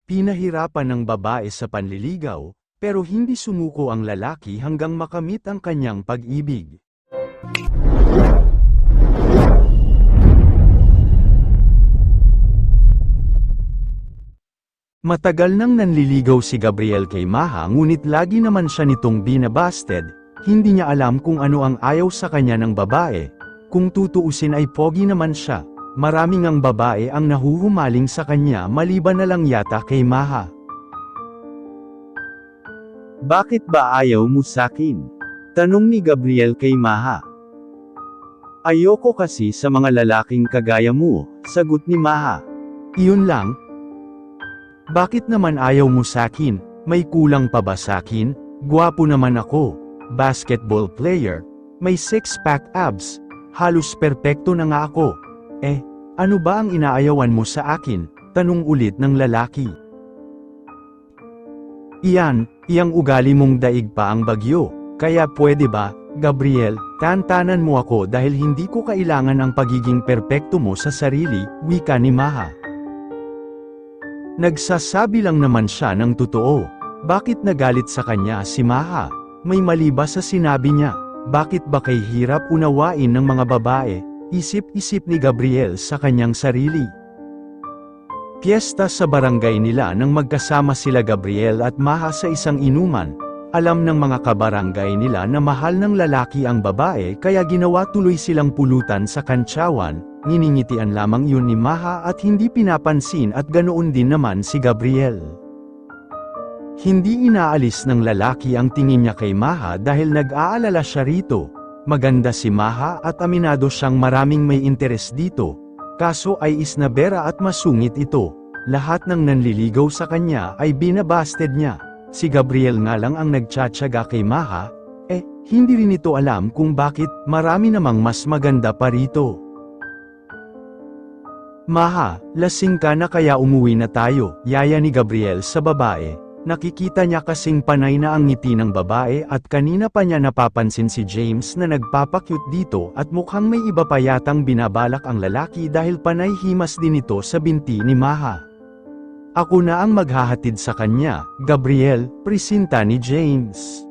Pinahirapan ng babae sa panliligaw, pero hindi sumuko ang lalaki hanggang makamit ang kanyang pag-ibig. Matagal nang nanliligaw si Gabriel kay Maha ngunit lagi naman siya nitong binabasted, hindi niya alam kung ano ang ayaw sa kanya ng babae. Kung tutuusin ay pogi naman siya. Maraming ang babae ang nahuhumaling sa kanya maliban na lang yata kay Maha. Bakit ba ayaw mo sakin? Tanong ni Gabriel kay Maha. Ayoko kasi sa mga lalaking kagaya mo, sagot ni Maha. Iyon lang? Bakit naman ayaw mo sakin? May kulang pa ba sakin? Gwapo naman ako. Basketball player. May six-pack abs. Halos perpekto na nga ako. Ano ba ang inaayawan mo sa akin? Tanong ulit ng lalaki. Iyang ugali mong daig pa ang bagyo. Kaya pwede ba, Gabriel, tantanan mo ako dahil hindi ko kailangan ang pagiging perpekto mo sa sarili, wika ni Maha. Nagsasabi lang naman siya ng totoo. Bakit nagalit sa kanya si Maha? May mali ba sa sinabi niya? Bakit ba kay hirap unawain ng mga babae? Isip-isip ni Gabriel sa kanyang sarili. Piyesta sa barangay nila nang magkasama sila Gabriel at Maha sa isang inuman. Alam ng mga kabarangay nila na mahal ng lalaki ang babae kaya ginawa tuloy silang pulutan sa kantsawan, nginingitian lamang yun ni Maha at hindi pinapansin at ganoon din naman si Gabriel. Hindi inaalis ng lalaki ang tingin niya kay Maha dahil nag-aalala siya rito. Maganda si Maha at aminado siyang maraming may interes dito. Kaso ay isnabera at masungit ito. Lahat ng nanliligaw sa kanya ay binabasted niya. Si Gabriel nga lang ang nagtsatsaga kay Maha. Hindi rin ito alam kung bakit marami namang mas maganda pa rito. Maha, lasing ka na kaya umuwi na tayo, yaya ni Gabriel sa babae. Nakikita niya kasing panay na ang ngiti ng babae at kanina pa niya napapansin si James na nagpapakyut dito at mukhang may iba pa yatang binabalak ang lalaki dahil panay himas din ito sa binti ni Maha. Ako na ang maghahatid sa kanya, Gabriel, presinta ni James.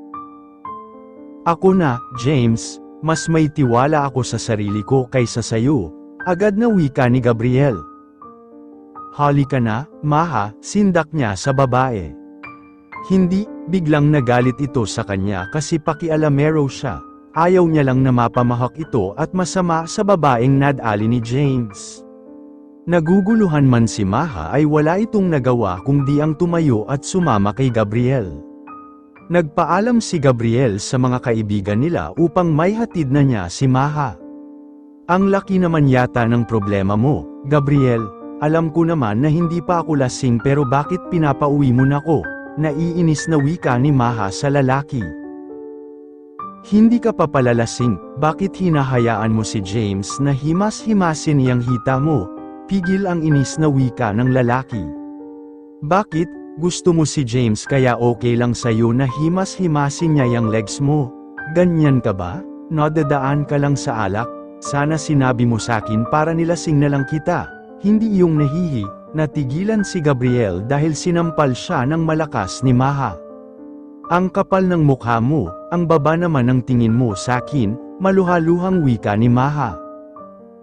Ako na, James, mas may tiwala ako sa sarili ko kaysa sayo, agad na wika ni Gabriel. Halika na, Maha, sindak niya sa babae. Hindi, biglang nagalit ito sa kanya kasi pakialamero siya. Ayaw niya lang na mapamahak ito at masama sa babaeng nadali ni James. Naguguluhan man si Maha ay wala itong nagawa kundi ang tumayo at sumama kay Gabriel. Nagpaalam si Gabriel sa mga kaibigan nila upang may hatid na niya si Maha. Ang laki naman yata ng problema mo, Gabriel. Alam ko naman na hindi pa ako lasing pero bakit pinapauwi mo na ko? Naiinis na wika ni Maha sa lalaki. Hindi ka pa palalasing, bakit hinahayaan mo si James na himas-himasin niyang hita mo? Pigil ang inis na wika ng lalaki. Bakit, gusto mo si James kaya okay lang sa'yo na himas-himasin niya yung legs mo? Ganyan ka ba? Nadadaan ka lang sa alak? Sana sinabi mo sakin para nilasing na lang kita. Hindi iyong nahihi. Natigilan si Gabriel dahil sinampal siya ng malakas ni Maha. Ang kapal ng mukha mo, ang baba naman ng tingin mo sakin, maluhaluhang wika ni Maha.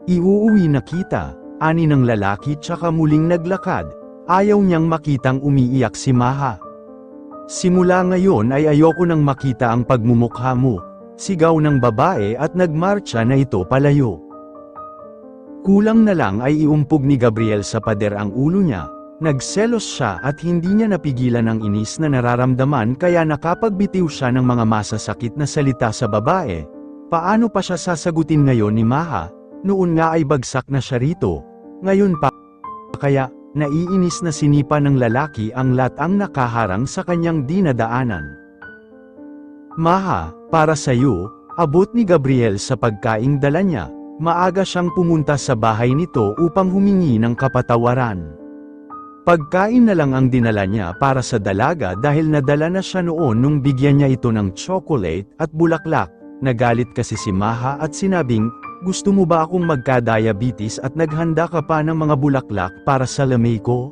Iuuwi na kita, ani ng lalaki tsaka muling naglakad, ayaw niyang makitang umiiyak si Maha. Simula ngayon ay ayoko nang makita ang pagmumukha mo, sigaw ng babae at nagmarcha na ito palayo. Kulang na lang ay iumpog ni Gabriel sa pader ang ulo niya, nagselos siya at hindi niya napigilan ang inis na nararamdaman kaya nakapagbitiw siya ng mga masasakit na salita sa babae. Paano pa siya sasagutin ngayon ni Maha? Noon nga ay bagsak na siya rito, ngayon pa kaya, naiinis na sinipa ng lalaki ang latang nakaharang sa kanyang dinadaanan. Maha, para sa'yo, abot ni Gabriel sa pagkaing dala niya. Maaga siyang pumunta sa bahay nito upang humingi ng kapatawaran. Pagkain na lang ang dinala niya para sa dalaga dahil nadala na siya noon nung bigyan niya ito ng chocolate at bulaklak. Nagalit kasi si Maha at sinabing, gusto mo ba akong magka-diabetes at naghanda ka pa ng mga bulaklak para sa lamay ko?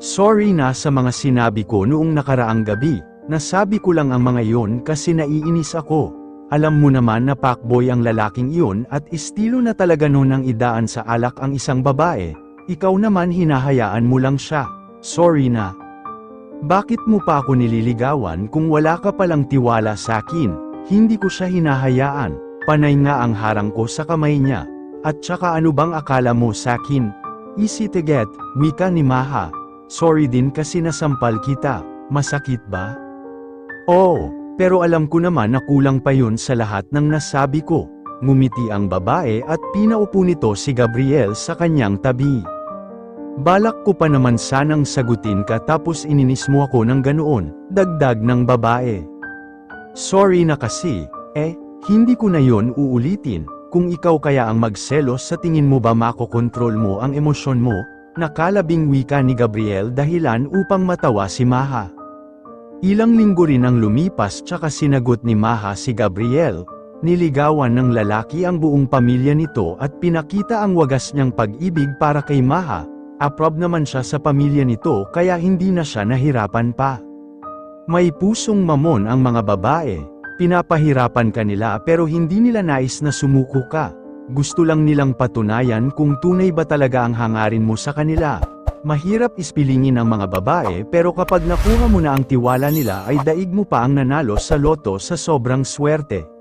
Sorry na sa mga sinabi ko noong nakaraang gabi. Nasabi ko lang ang mga iyon kasi naiinis ako. Alam mo naman na fuckboy ang lalaking iyon at estilo na talaga noon ang idaan sa alak ang isang babae. Ikaw naman hinahayaan mo lang siya. Sorry na. Bakit mo pa ako nililigawan kung wala ka palang tiwala sa akin? Hindi ko siya hinahayaan. Panay nga ang harang ko sa kamay niya. At saka ano bang akala mo sa akin? Easy to get, wika ni Maha. Sorry din kasi nasampal kita. Masakit ba? Oo, pero alam ko naman na kulang pa yun sa lahat ng nasabi ko. Ngumiti ang babae at pinaupo nito si Gabriel sa kanyang tabi. Balak ko pa naman sanang sagutin ka tapos ininis mo ako ng ganoon, dagdag ng babae. Sorry na kasi, hindi ko na yon uulitin. Kung ikaw kaya ang magselos sa tingin mo ba makokontrol mo ang emosyon mo? Nakalabing wika ni Gabriel dahilan upang matawa si Maha. Ilang linggo rin ang lumipas tsaka sinagot ni Maha si Gabriel. Niligawan ng lalaki ang buong pamilya nito at pinakita ang wagas niyang pag-ibig para kay Maha. Approve naman siya sa pamilya nito kaya hindi na siya nahirapan pa. May pusong mamon ang mga babae. Pinapahirapan ka nila pero hindi nila nais na sumuko ka. Gusto lang nilang patunayan kung tunay ba talaga ang hangarin mo sa kanila. Mahirap ispilingin ang mga babae pero kapag nakuha mo na ang tiwala nila ay daig mo pa ang nanalo sa loto sa sobrang swerte.